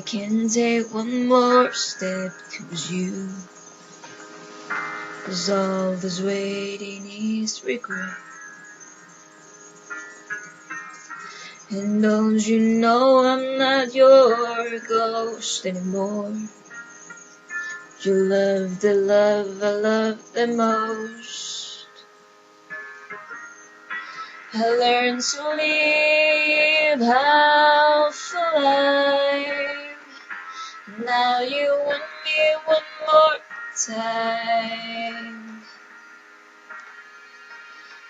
can't take one more step towards you, 'cause all this waiting is regret. And don't you know I'm not your ghost anymore? You love the love I love the most. I learned to live half alive. Now you want me one more time.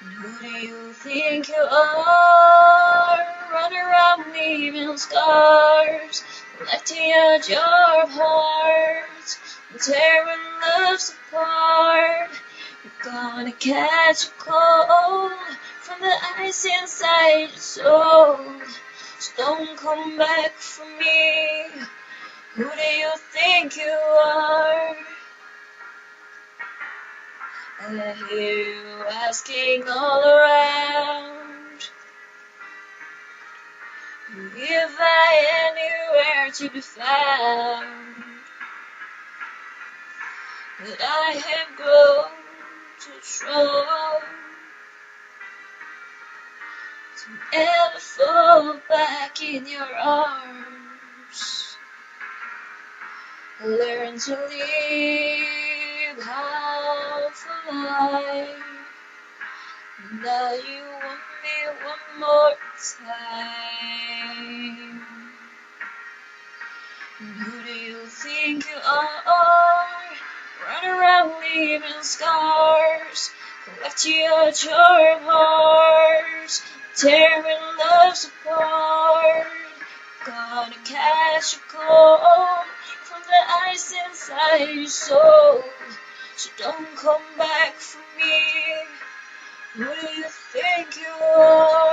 And who do you think you are? Run around leaving scars, lefting at your heart, tearing loves apart. You're gonna catch a cold from the ice inside your soul. So don't come back for me. Who do you think you are? I hear you asking all around if I anywhere to be found. But I have grown too strong to never fall back in your arms. Learn to live half alive. Now you want me one more time. And who do you think you are? Run around leaving scars, left you at your heart, tearing loves apart. Gonna catch a cold from the ice inside your soul. So don't come back for me. Who do you think you are?